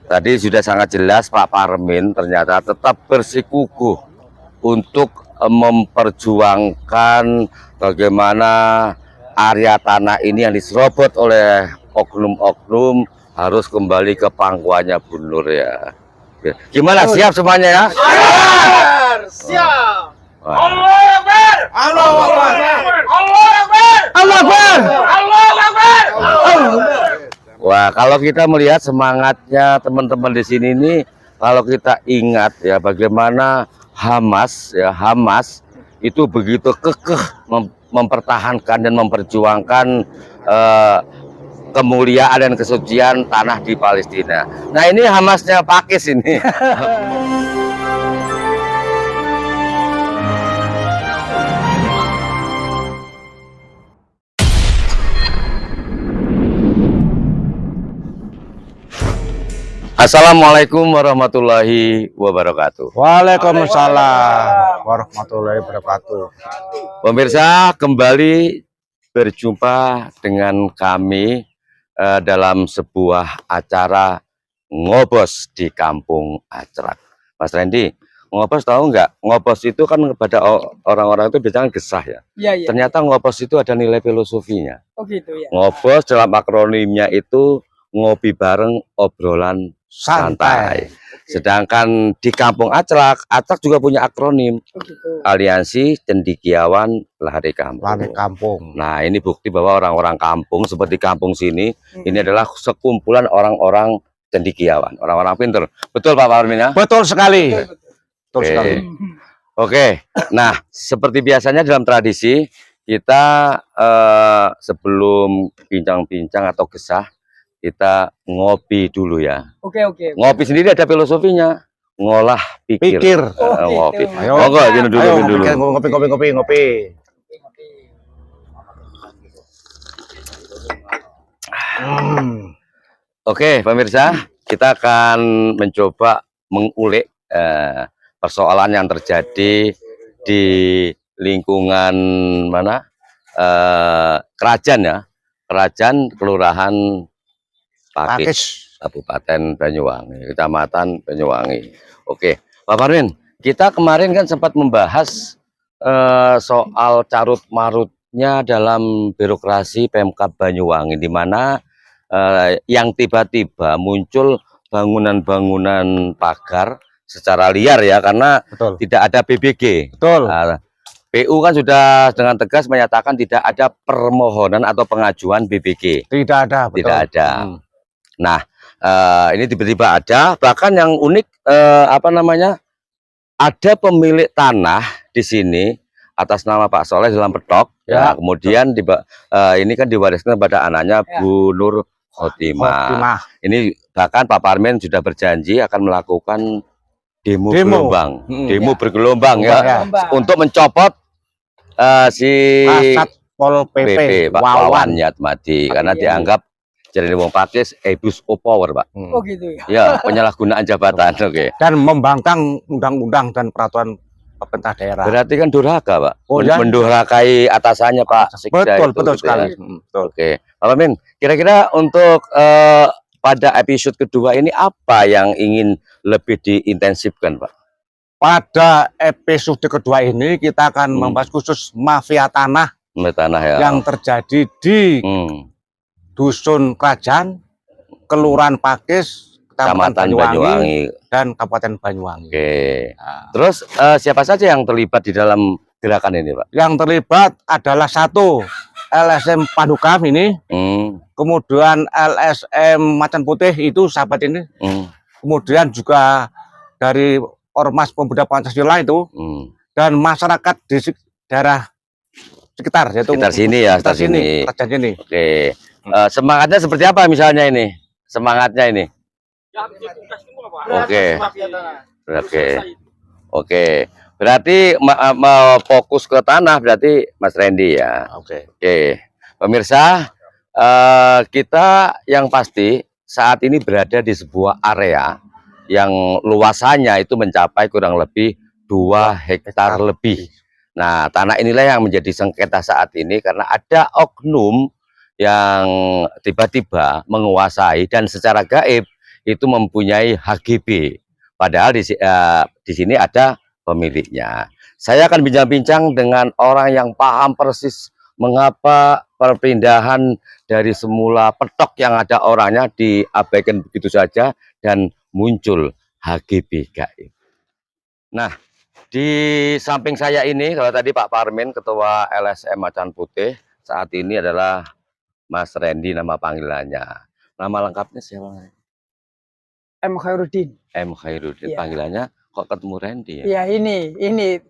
Tadi sudah sangat jelas Pak Parmin ternyata tetap bersikukuh untuk memperjuangkan bagaimana area tanah ini yang diserobot oleh oknum-oknum harus kembali ke pangkuannya Bu Nur ya. Gimana, siap semuanya ya? Siap. Allahu Akbar. Allahu Akbar. Allahu Akbar. Allahu Akbar. Allahu Akbar. Wah, kalau kita melihat semangatnya teman-teman di sini nih, kalau kita ingat ya bagaimana Hamas itu begitu kekeh mempertahankan dan memperjuangkan kemuliaan dan kesucian tanah di Palestina. Nah, ini Hamasnya Pakis ini. Assalamualaikum warahmatullahi wabarakatuh. Waalaikumsalam warahmatullahi wabarakatuh. Pemirsa, kembali berjumpa dengan kami dalam sebuah acara ngobos di Kampung Acrak. Mas Randy, ngobos tahu nggak? Ngobos itu kan kepada orang-orang itu biasanya gesah ya. Iya. Ternyata ngobos itu ada nilai filosofinya. Oh gitu ya. Ngobos dalam akronimnya itu ngopi bareng, obrolan santai. Sedangkan di Kampung Acrak juga punya akronim. Oh gitu. Aliansi Cendekiawan Lari Kampung. Lari kampung. Nah, ini bukti bahwa orang-orang kampung seperti kampung sini ini adalah sekumpulan orang-orang cendekiawan, orang-orang pinter. Betul Pak Parmin ya? Betul sekali. Betul Oke. sekali. Oke. Nah, seperti biasanya dalam tradisi kita sebelum bincang-bincang atau gesah kita ngopi dulu ya. Oke. Ngopi sendiri ada filosofinya. Ngolah pikir. Oh, Ngopi. gitu. Ayo. Monggo minum dulu, Ayo, minum dulu. ngopi. Oke, pemirsa, kita akan mencoba mengulik persoalan yang terjadi di lingkungan mana kerajaan ya, kerajaan Kelurahan Pakis, Kabupaten Banyuwangi, Kecamatan Banyuwangi. Oke, Pak Parmin, kita kemarin kan sempat membahas soal carut marutnya dalam birokrasi Pemkab Banyuwangi, di mana yang tiba-tiba muncul bangunan-bangunan pagar secara liar ya, karena Betul. tidak ada BBG. Betul. Nah, PU kan sudah dengan tegas menyatakan tidak ada permohonan atau pengajuan BBG. Tidak ada. Betul. Tidak ada. Nah, ini tiba-tiba ada. Bahkan yang unik apa namanya? Ada pemilik tanah di sini atas nama Pak Soleh dalam petok. Ya. Kemudian ini kan diwariskan pada anaknya Bu Nur Khotimah. Ini bahkan Pak Parmin sudah berjanji akan melakukan demo bergelombang, bergelombang ya, untuk mencopot si Pol PP Pak Wawan Yatmadi karena dianggap jadi wong Pakis abuse of power, Pak. Oh gitu ya. Ya, penyalahgunaan jabatan. Oke. Dan membangkang undang-undang dan peraturan pemerintah daerah. Berarti kan durhaka, Pak. Oh, ya? Mendurhakai atasannya, Pak Sekda. Betul gitu sekali. Ya. Oke. Pak Parmin, kira-kira untuk pada episode kedua ini apa yang ingin lebih diintensifkan, Pak? Pada episode kedua ini kita akan membahas khusus mafia tanah ya, yang terjadi di Dusun Kerajaan, Kelurahan Pakis, Kecamatan Banyuwangi, dan Kabupaten Banyuwangi. Oke. Nah. Terus siapa saja yang terlibat di dalam gerakan ini, Pak? Yang terlibat adalah satu LSM Pandukam ini, kemudian LSM Macan Putih itu sahabat ini, kemudian juga dari Ormas Pemuda Pancasila itu, dan masyarakat di daerah sekitar, yaitu sekitar sini ya, sekitar sini. Oke. Semangatnya seperti apa misalnya ini? Semangatnya ini? Oke. Berarti fokus ke tanah berarti Mas Randy ya. Oke. Pemirsa, kita yang pasti saat ini berada di sebuah area yang luasannya itu mencapai kurang lebih 2 hektar lebih. Nah, tanah inilah yang menjadi sengketa saat ini karena ada oknum yang tiba-tiba menguasai dan secara gaib itu mempunyai HGB. Padahal di sini ada pemiliknya. Saya akan bincang-bincang dengan orang yang paham persis mengapa perpindahan dari semula petok yang ada orangnya diabaikan begitu saja dan muncul HGB gaib. Nah, di samping saya ini, kalau tadi Pak Parmin, Ketua LSM Macan Putih, saat ini adalah Mas Randy nama panggilannya. Nama lengkapnya siapa? M. Khairuddin. M. Khairuddin. Ya. Panggilannya kok ketemu Randy ya? Ya ini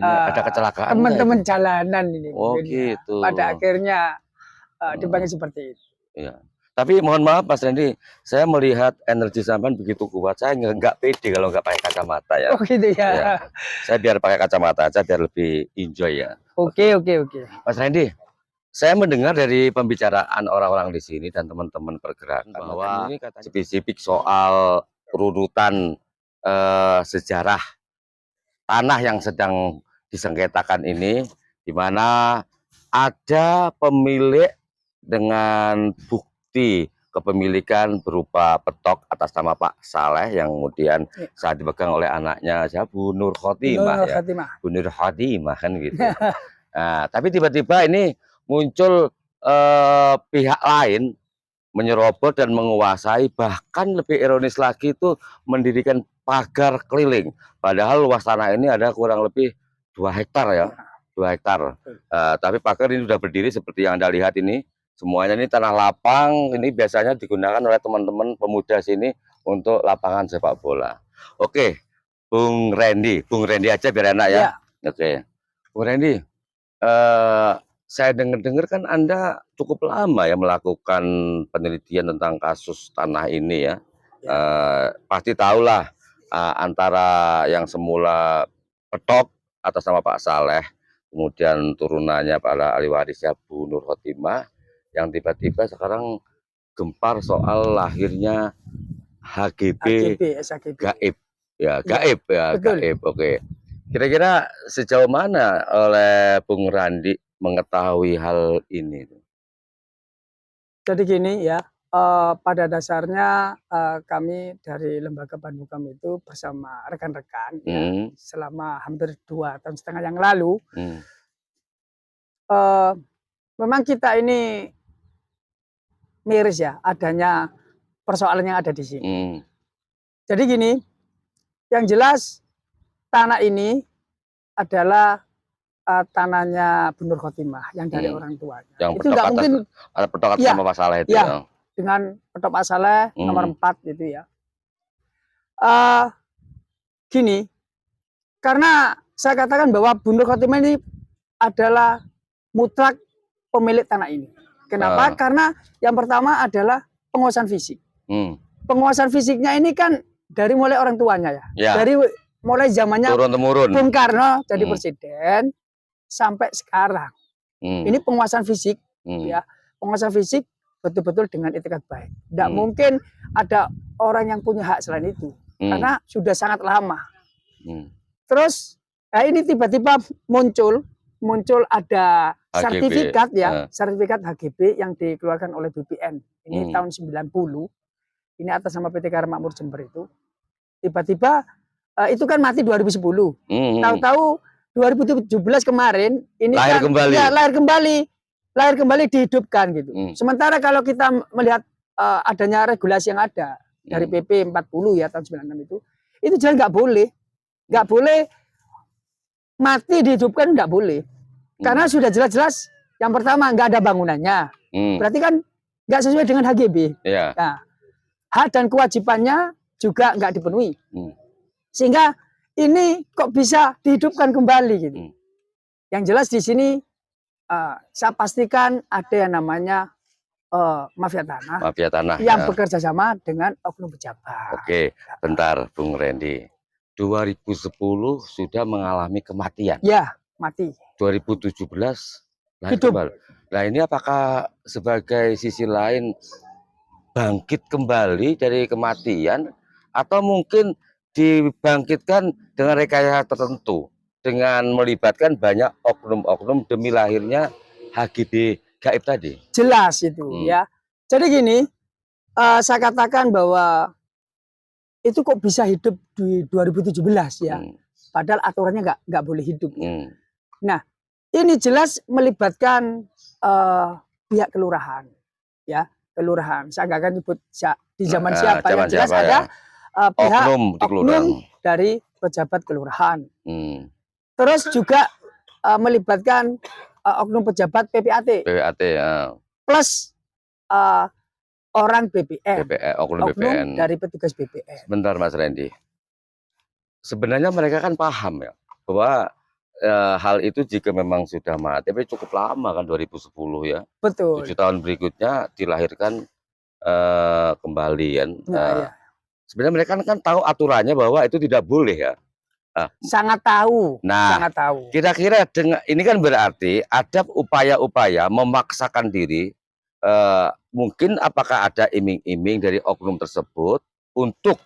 Ada kecelakaan. teman-teman jalanan ini. Oh mungkin ya. gitu. Pada akhirnya dipanggil seperti itu. Ya. Tapi mohon maaf Mas Randy, saya melihat energi sampean begitu kuat, saya nggak pede kalau nggak pakai kacamata ya. Oh gitu ya. Ya. Saya biar pakai kacamata aja biar lebih enjoy ya. Oke. Mas Randy, saya mendengar dari pembicaraan orang-orang di sini dan teman-teman pergerakan bahwa ini spesifik soal urutan sejarah tanah yang sedang disengketakan ini, di mana ada pemilik dengan bukti kepemilikan berupa petok atas nama Pak Saleh yang kemudian saat dipegang oleh anaknya Bu Nur Khotimah ya. Bu Nur Khotimah kan gitu. Nah, tapi tiba-tiba ini muncul pihak lain menyerobot dan menguasai, bahkan lebih ironis lagi itu mendirikan pagar keliling. Padahal luas tanah ini ada kurang lebih 2 hektar ya, 2 hektar. Tapi pagar ini sudah berdiri seperti yang Anda lihat ini. Semuanya ini tanah lapang, ini biasanya digunakan oleh teman-teman pemuda sini untuk lapangan sepak bola. Oke, Bung Randy aja biar enak ya. Oke, Bung Randy, saya dengar-dengar kan Anda cukup lama ya melakukan penelitian tentang kasus tanah ini ya. Pasti tahulah antara yang semula petok atas nama Pak Saleh, kemudian turunannya para ahli warisnya Bu Nur Khotimah, yang tiba-tiba sekarang gempar soal lahirnya HGB gaib. Ya, gaib ya, gaib. Oke. Kira-kira sejauh mana oleh Bung Randy mengetahui hal ini? Jadi gini ya, pada dasarnya kami dari Lembaga Bandukam itu bersama rekan-rekan ya, selama hampir 2,5 tahun yang lalu, memang kita ini miris ya adanya persoalan yang ada di sini. Jadi gini, yang jelas tanah ini adalah tanahnya Bu Nur Khotimah yang dari orang tuanya. Yang itu nggak mungkin ada petok atas nama Pak Saleh itu ya. Dengan petok Pak Saleh nomor 4 gitu ya. Gini, karena saya katakan bahwa Bu Nur Khotimah ini adalah mutlak pemilik tanah ini. Kenapa? Karena yang pertama adalah penguasaan fisik. Penguasaan fisiknya ini kan dari mulai orang tuanya ya. Dari mulai zamannya Bung Karno jadi presiden sampai sekarang. Ini penguasaan fisik ya. Penguasaan fisik betul-betul dengan itikat baik. Tidak mungkin ada orang yang punya hak selain itu. Karena sudah sangat lama. Terus ini tiba-tiba muncul ada HGB, sertifikat ya, sertifikat HGB yang dikeluarkan oleh BPN. Ini tahun 90. Ini atas nama PT Karya Makmur Jember itu. Tiba-tiba itu kan mati 2010. Tahu-tahu 2017 kemarin ini lahir kan kembali. Ya, lahir kembali dihidupkan gitu. Sementara kalau kita melihat adanya regulasi yang ada dari PP 40 ya tahun 96 itu jelas nggak boleh mati dihidupkan, nggak boleh. Karena sudah jelas-jelas yang pertama nggak ada bangunannya. Berarti kan nggak sesuai dengan HGB. Nah, hak dan kewajibannya juga nggak dipenuhi. Sehingga ini kok bisa dihidupkan kembali gitu. Yang jelas di sini saya pastikan ada yang namanya mafia tanah yang bekerja sama dengan oknum pejabat. Oke, bentar Bung Randy. 2010 sudah mengalami kematian. Ya, mati. 2017 hidup. Nah, ini apakah sebagai sisi lain bangkit kembali dari kematian atau mungkin dibangkitkan dengan rekayasa tertentu dengan melibatkan banyak oknum-oknum demi lahirnya HGB gaib tadi? Jelas itu ya. Jadi gini, saya katakan bahwa itu kok bisa hidup di 2017 ya. Padahal aturannya nggak boleh hidup. Nah, ini jelas melibatkan pihak kelurahan, ya kelurahan. Saya nggak akan sebut di zaman siapa. Yang jelas siapa, ada pihak oknum dari pejabat kelurahan. Terus juga melibatkan oknum pejabat PPAT. Ya. Plus orang BPN, oknum BPN dari petugas BPN. Sebentar Mas Randy. Sebenarnya mereka kan paham ya bahwa hal itu jika memang sudah mati, tapi cukup lama kan 2010 ya. Betul. 7 tahun berikutnya dilahirkan kembali kan. Iya. Sebenarnya mereka kan tahu aturannya bahwa itu tidak boleh ya. Sangat tahu. Nah, sangat tahu. Kira-kira dengan ini kan berarti ada upaya-upaya memaksakan diri. Mungkin apakah ada iming-iming dari oknum tersebut untuk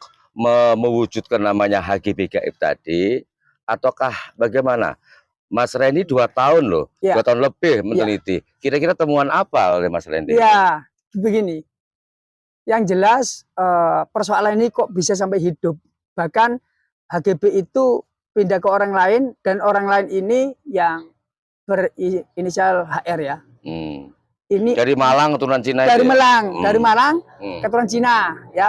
mewujudkan namanya HGB gaib tadi, ataukah bagaimana? Mas Randy 2 tahun loh, 2 tahun lebih meneliti. Kira-kira temuan apa oleh Mas Randy? Ya, begini. Yang jelas persoalan ini kok bisa sampai hidup. Bahkan HGB itu pindah ke orang lain, dan orang lain ini yang berinisial HR ya. Ini dari Malang keturunan Cina. Dari Malang, dari Malang keturunan Cina ya.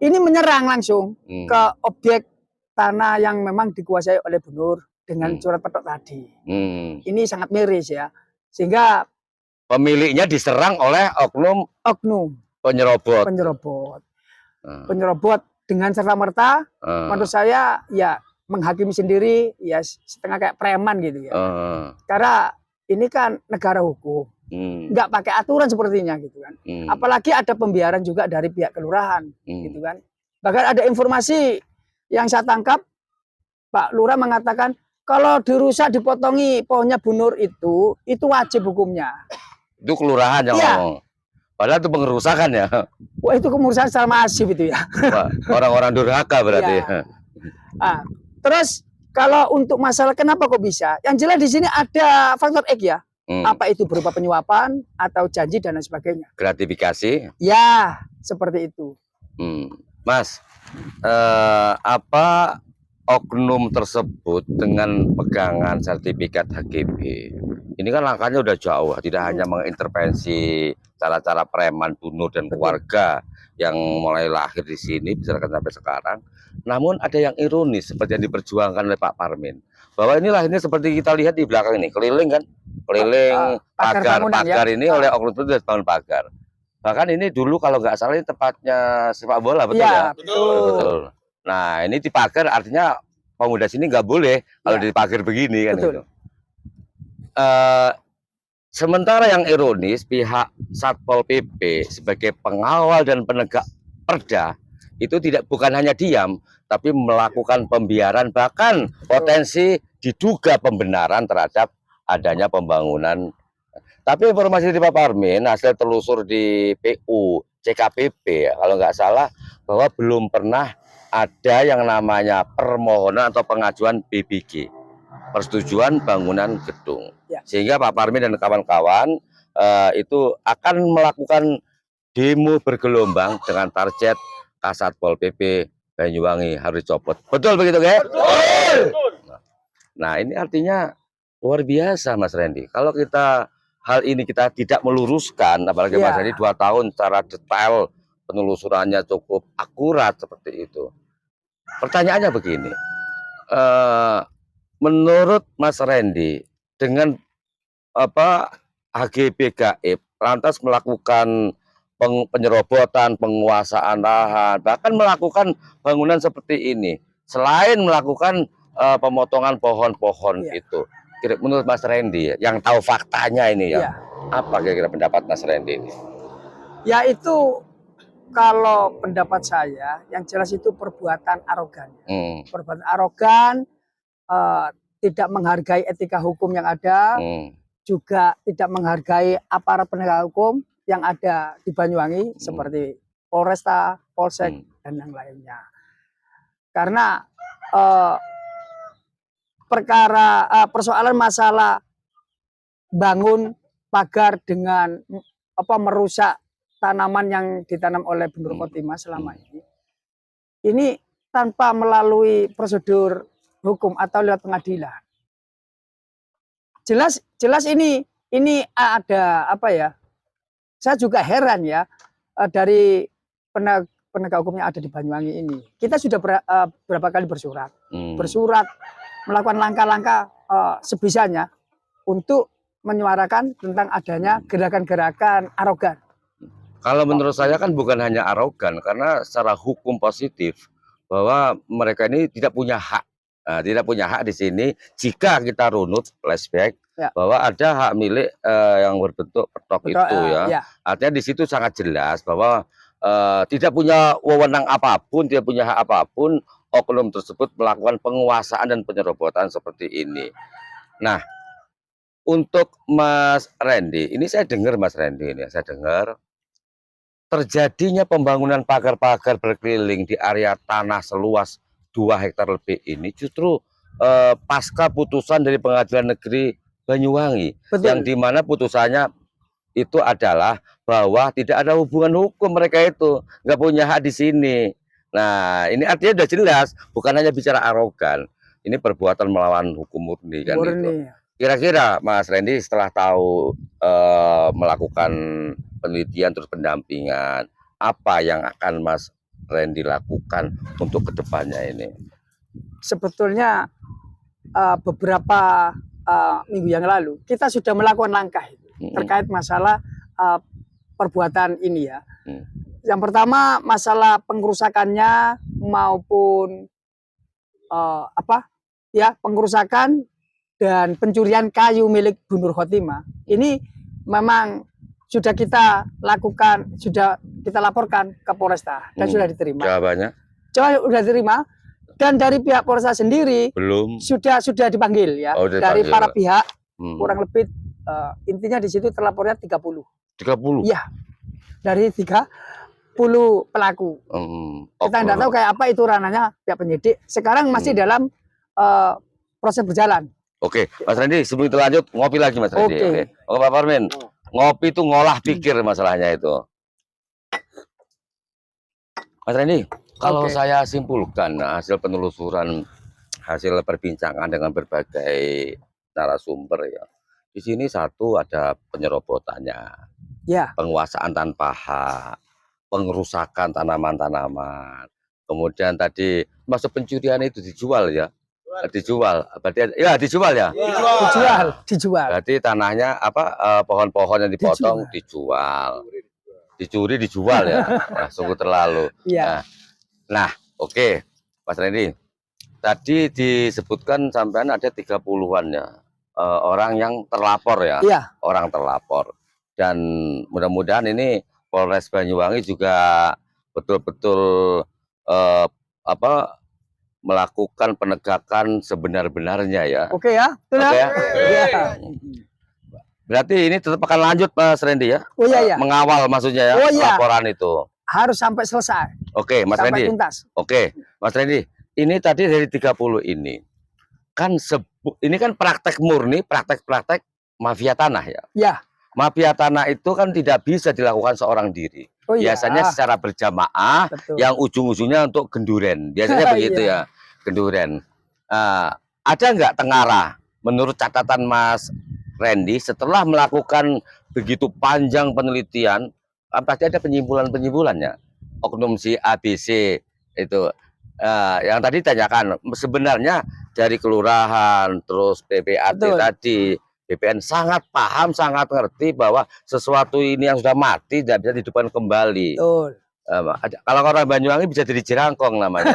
Ini menyerang langsung ke objek tanah yang memang dikuasai oleh Bu Nur dengan surat petok tadi. Ini sangat miris ya. Sehingga pemiliknya diserang oleh oknum penyerobot. Penyerobot dengan serta-merta, menurut saya ya menghakimi sendiri, ya setengah kayak preman gitu ya. Karena ini kan negara hukum, nggak pakai aturan sepertinya gitu kan. Apalagi ada pembiaran juga dari pihak kelurahan gitu kan. Bahkan ada informasi yang saya tangkap, Pak Lurah mengatakan kalau dirusak dipotongi pohonnya Bu Nur itu wajib hukumnya. Itu kelurahan yang ngomong. Padahal itu pengerusakan ya. Wah, itu kemurusan secara masif itu ya. Orang-orang durhaka berarti. Ya. Nah, terus kalau untuk masalah kenapa kok bisa? Yang jelas di sini ada faktor X ya. Apa itu berupa penyuapan atau janji dan lain sebagainya. Gratifikasi. Ya, seperti itu. Mas, apa oknum tersebut dengan pegangan sertifikat HGB? Ini kan langkahnya udah jauh, tidak hanya mengintervensi cara-cara preman, Bu Nur dan keluarga yang mulai lahir di sini misalkan sampai sekarang. Namun ada yang ironis seperti yang diperjuangkan oleh Pak Parmin, bahwa inilah ini seperti kita lihat di belakang ini, keliling kan, keliling pagar ini oleh oknum itu sudah bangun pagar. Bahkan ini dulu kalau nggak salah ini tempatnya sepak bola, betul ya? Betul. Nah ini di pagar artinya pemuda sini nggak boleh kalau di pagar begini kan. Betul. Itu. Sementara yang ironis pihak Satpol PP sebagai pengawal dan penegak perda itu bukan hanya diam, tapi melakukan pembiaran, bahkan potensi diduga pembenaran terhadap adanya pembangunan. Tapi informasi dari Pak Parmin hasil telusur di PU CKPP kalau nggak salah bahwa belum pernah ada yang namanya permohonan atau pengajuan BBG, persetujuan bangunan gedung. Sehingga Pak Parmin dan kawan-kawan itu akan melakukan demo bergelombang dengan target Kasatpol PP Banyuwangi harus copot. Betul begitu, guys? Betul. Nah, ini artinya luar biasa, Mas Randy. Kalau hal ini kita tidak meluruskan, apalagi Mas Randy 2 tahun secara detail penelusurannya cukup akurat seperti itu. Pertanyaannya begini, menurut Mas Randy, dengan HGB gaib lantas melakukan penyerobotan, penguasaan lahan, bahkan melakukan bangunan seperti ini, selain melakukan pemotongan pohon-pohon itu, menurut Mas Randy yang tahu faktanya ini apa kira-kira pendapat Mas Randy ini? Ya itu kalau pendapat saya yang jelas itu perbuatan arogan. Perbuatan arogan, tidak menghargai etika hukum yang ada, juga tidak menghargai aparat penegak hukum yang ada di Banyuwangi seperti Polresta, Polsek dan yang lainnya. Karena persoalan masalah bangun pagar dengan merusak tanaman yang ditanam oleh Bu Nur Khotimah selama ini tanpa melalui prosedur hukum atau lewat pengadilan. Jelas ini ada apa ya? Saya juga heran ya dari penegak hukum yang ada di Banyuwangi ini. Kita sudah berapa kali bersurat melakukan langkah-langkah sebisanya untuk menyuarakan tentang adanya gerakan-gerakan arogan. Kalau menurut saya kan bukan hanya arogan, karena secara hukum positif bahwa mereka ini tidak punya hak. Nah, tidak punya hak di sini jika kita runut flashback bahwa ada hak milik yang berbentuk petok itu ya. Artinya di situ sangat jelas bahwa tidak punya wewenang apapun, tidak punya hak apapun oknum tersebut melakukan penguasaan dan penyerobotan seperti ini. Nah, untuk Mas Randy, ini saya dengar Mas Randy ini, saya dengar terjadinya pembangunan pagar-pagar berkeliling di area tanah seluas 2 hektar lebih ini justru pasca putusan dari Pengadilan Negeri Banyuwangi. Betul. Yang dimana putusannya itu adalah bahwa tidak ada hubungan hukum, mereka itu nggak punya hak di sini. Nah, ini artinya sudah jelas, bukan hanya bicara arogan, ini perbuatan melawan hukum murni kan itu. Kira-kira Mas Randy setelah tahu melakukan penelitian terus pendampingan, apa yang akan Mas Randy lakukan untuk kedepannya ini? Sebetulnya beberapa minggu yang lalu kita sudah melakukan langkah terkait masalah perbuatan ini ya. Yang pertama masalah pengrusakannya maupun pengrusakan dan pencurian kayu milik Bu Nur Khotimah ini memang sudah kita lakukan, sudah kita laporkan ke Polresta dan sudah diterima. Jawabannya? Sudah diterima, dan dari pihak Polresta sendiri belum sudah dipanggil ya. Dari para pihak kurang lebih intinya di situ terlapornya 30. 30? Iya. Dari 30 pelaku. Kita tidak tahu kayak apa itu ranahnya pihak penyidik. Sekarang masih dalam proses berjalan. Oke, Mas Randy, sebelum kita lanjut ngopi lagi Mas Randy. Oke, Pak Parmin. Ngopi itu ngolah pikir masalahnya itu. Mas Randy, kalau saya simpulkan hasil penelusuran, hasil perbincangan dengan berbagai narasumber ya. Di sini satu ada penyerobotannya. Ya. Penguasaan tanpa hak, pengerusakan tanaman-tanaman. Kemudian tadi masuk pencurian itu dijual ya. Dijual, berarti ya dijual ya. Dijual. Berarti tanahnya pohon-pohon yang dipotong dijual. Dicuri dijual ya. Nah, sungguh terlalu. Iya. Nah, oke, Mas Randy. Tadi disebutkan sampean ada 30-an ya orang yang terlapor ya. Iya. Orang terlapor. Dan mudah-mudahan ini Polres Banyuwangi juga betul-betul melakukan penegakan sebenar-benarnya ya. Oke ya. Oke ya. Ya. Berarti ini tetap akan lanjut Mas Randy ya. Oh iya. Mengawal maksudnya ya. Laporan itu. Harus sampai selesai. Oke, Mas Randy. Tuntas. Oke, Mas Randy. Ini tadi dari 30 ini kan ini kan praktek murni, praktek mafia tanah ya. Ya. Mafia tanah itu kan tidak bisa dilakukan seorang diri. Biasanya secara berjamaah. Betul. Yang ujung-ujungnya untuk genduren. Biasanya begitu ya, genduren. Ada nggak tengara menurut catatan Mas Randy setelah melakukan begitu panjang penelitian, pasti ada penyimpulan-penyimpulannya. Oknum si ABC itu yang tadi tanyakan sebenarnya dari kelurahan terus PPAT tadi. BPN sangat paham, sangat ngerti bahwa sesuatu ini yang sudah mati tidak bisa dihidupkan kembali. Betul. Kalau orang Banyuwangi bisa jadi jerangkong namanya.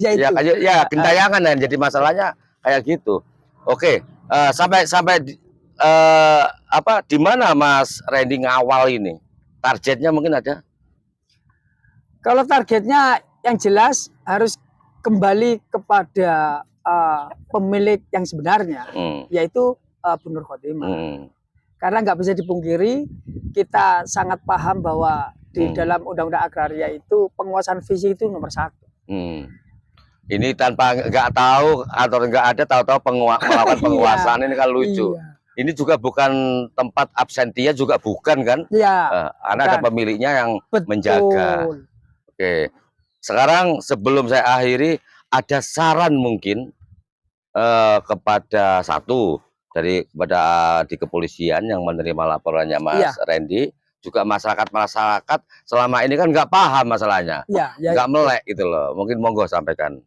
Ya, gentayangan dan jadi masalahnya kayak gitu. Oke, sampai di mana Mas Randy ngawal ini? Targetnya mungkin ada? Kalau targetnya yang jelas harus kembali kepada pemilik yang sebenarnya, yaitu Bu Nur Khotimah. Karena nggak bisa dipungkiri, kita sangat paham bahwa di dalam Undang-Undang Agraria itu penguasaan visi itu nomor 1. Ini tanpa nggak tahu atau nggak ada tahu-tahu melakukan penguasaan ini kan lucu. Iya. ini juga bukan tempat absentia, juga bukan kan? Ya, Karena ada bukan. pemiliknya yang betul. menjaga. Oke, sekarang sebelum saya akhiri, ada saran mungkin kepada kepada di kepolisian yang menerima laporannya Mas Randy, juga masyarakat selama ini kan nggak paham masalahnya, nggak melek gitu loh. Mungkin monggo sampaikan.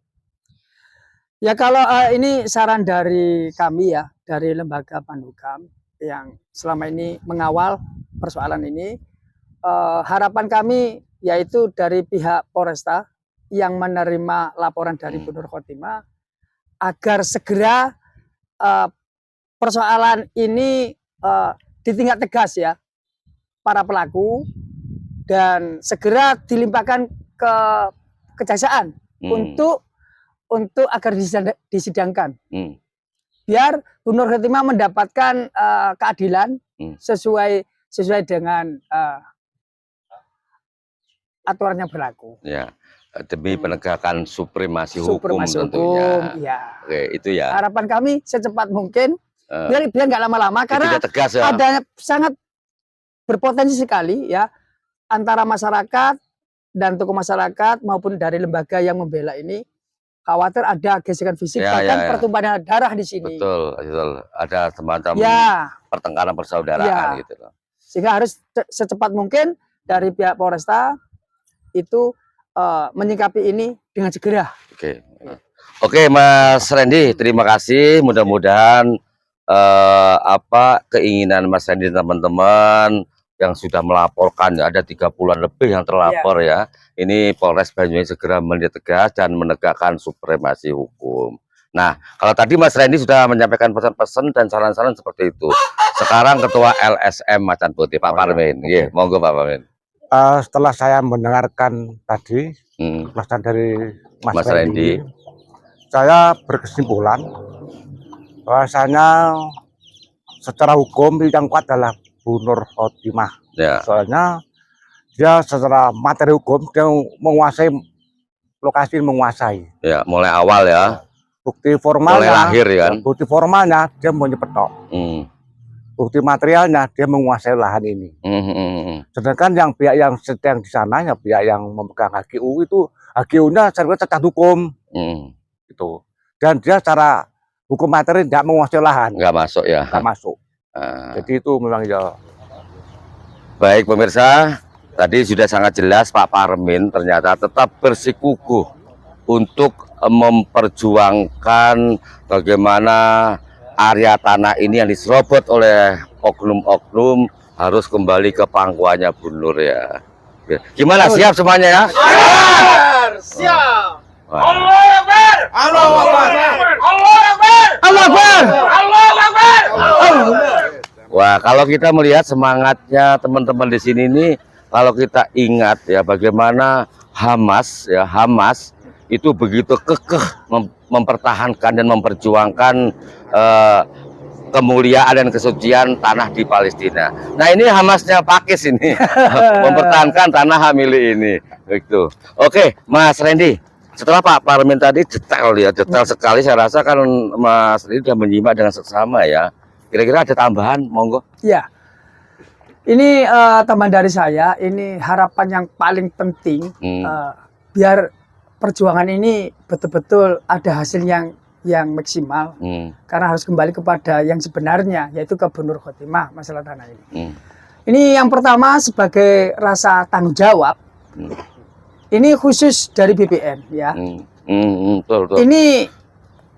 Ya kalau ini saran dari kami ya, dari lembaga Pandukam yang selama ini mengawal persoalan ini, harapan kami yaitu dari pihak Polresta yang menerima laporan dari Bu Nur Khotimah agar segera persoalan ini ditindak tegas ya para pelaku dan segera dilimpahkan ke kejaksaan untuk agar disidangkan. Biar Bu Nur Khotimah mendapatkan keadilan sesuai dengan aturan yang berlaku. Ya, demi penegakan supremasi hukum tentunya. Ya. Oke, itu ya. Harapan kami secepat mungkin, biar nggak lama-lama karena tegas, ya. Ada sangat berpotensi sekali ya antara masyarakat dan tokoh masyarakat maupun dari lembaga yang membela ini. Khawatir ada gesekan fisik, bahkan pertumpahan darah di sini. Betul. Ada semacam pertengkaran persaudaraan gitu loh. Sehingga harus secepat mungkin dari pihak Polresta itu menyikapi ini dengan segera. Oke, Mas Randy, terima kasih. Mudah-mudahan keinginan Mas Randy dan teman-teman yang sudah melaporkan, ada 30-an lebih yang terlapor ya. Ini Polres Banyuwangi segera menindak tegas dan menegakkan supremasi hukum. Nah, kalau tadi Mas Randy sudah menyampaikan pesan-pesan dan saran-saran seperti itu. Sekarang Ketua LSM Macan Putih, Pak Parmin. Monggo Pak Parmin. Setelah saya mendengarkan tadi penjelasan dari Mas Randy, saya berkesimpulan bahwasanya secara hukum yang kuat adalah Bu Nur Khotimah. Soalnya dia secara materi hukum dia menguasai lokasi, ya, mulai awal ya. Bukti formalnya, mulai lahir kan. Bukti formalnya dia punya petok. Bukti materialnya dia menguasai lahan ini. Sedangkan yang pihak yang sedang di sana, ya pihak yang memegang HGU itu, HGU-nya secara cacat hukum. Itu. Dan dia secara hukum materi tidak menguasai lahan. Nggak masuk ya. Nggak masuk. Jadi itu memang ya. Baik pemirsa, tadi sudah sangat jelas Pak Parmin ternyata tetap bersikukuh untuk memperjuangkan bagaimana area tanah ini yang diserobot oleh oknum-oknum harus kembali ke pangkuannya Bu Nur ya. Gimana, siap semuanya ya? Siap. Allah Akbar. Allah Akbar. Allah Akbar. Allah Akbar. Allah Akbar. Wah, kalau kita melihat semangatnya teman-teman di sini nih, kalau kita ingat ya bagaimana Hamas itu begitu kekeh mempertahankan dan memperjuangkan kemuliaan dan kesucian tanah di Palestina. Nah, ini Hamasnya Pakis ini mempertahankan tanah milik ini. Begitu. Oke, Mas Randy. Setelah Pak Parmin tadi detail sekali, saya rasa kan Mas Randy sudah menyimak dengan seksama ya. Kira-kira ada tambahan, monggo? Ya, ini tambahan dari saya. Ini harapan yang paling penting biar perjuangan ini betul-betul ada hasil yang maksimal. Karena harus kembali kepada yang sebenarnya, yaitu ke Bu Nur Khotimah masalah tanah ini. Ini yang pertama sebagai rasa tanggung jawab. Ini khusus dari BPN ya. Betul. Ini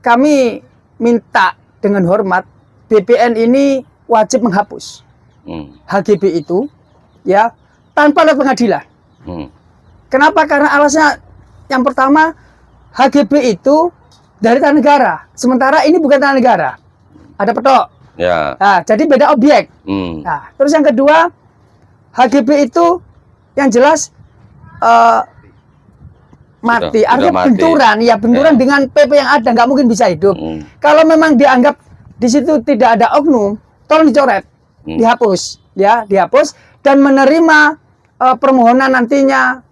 kami minta dengan hormat. BPN ini wajib menghapus HGB itu ya tanpa lewat pengadilan. Kenapa? Karena alasannya yang pertama, HGB itu dari tanah negara, sementara ini bukan tanah negara, ada petok. Nah, jadi beda objek. Nah, terus yang kedua, HGB itu yang jelas mati, artinya benturan dengan PP yang ada, nggak mungkin bisa hidup. Kalau memang dianggap di situ tidak ada oknum, tolong dicoret, dihapus, ya, dihapus dan menerima permohonan nantinya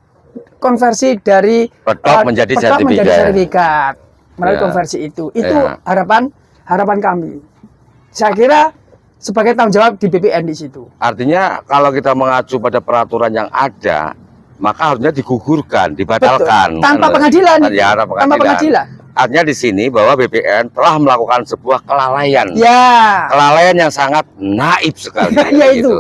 konversi dari petok menjadi sertifikat melalui konversi itu. Itu harapan kami. Saya kira sebagai tanggung jawab di BPN di situ. Artinya kalau kita mengacu pada peraturan yang ada, maka harusnya digugurkan, dibatalkan. Betul. Tanpa pengadilan. Ya, Tanpa pengadilan. Artinya di sini bahwa BPN telah melakukan sebuah kelalaian. Ya. Kelalaian yang sangat naif sekali. Ya, itu.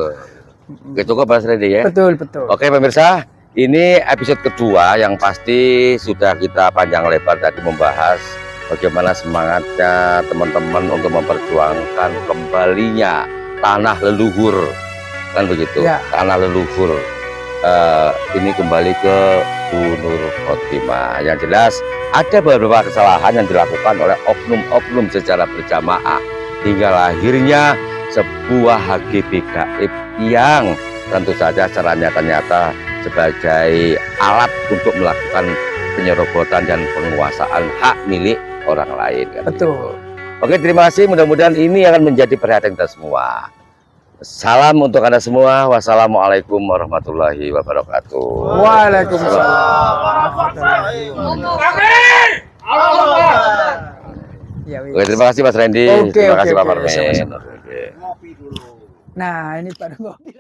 Gitu kok Mas Randy ya. Betul, betul. Oke pemirsa, ini episode kedua yang pasti sudah kita panjang lebar tadi membahas bagaimana semangatnya teman-teman untuk memperjuangkan kembalinya tanah leluhur, kan begitu, Ya. tanah leluhur. Ini kembali ke Bu Nur Khotimah. Yang jelas ada beberapa kesalahan yang dilakukan oleh oknum-oknum secara berjamaah hingga lahirnya sebuah HGB gaib yang tentu saja secara nyata-nyata sebagai alat untuk melakukan penyerobotan dan penguasaan hak milik orang lain, kan Betul. begitu. Oke, terima kasih, mudah-mudahan ini akan menjadi perhatian kita semua. Salam untuk Anda semua. Wassalamualaikum warahmatullahi wabarakatuh. Waalaikumsalam. Takbir! Allahu Akbar! Ya, wis. Oke, terima kasih Mas Randy. Oke, Terima oke, kasih Pak oke. Parmin. Sama-sama. Oke. Nah, ini pada ngopi.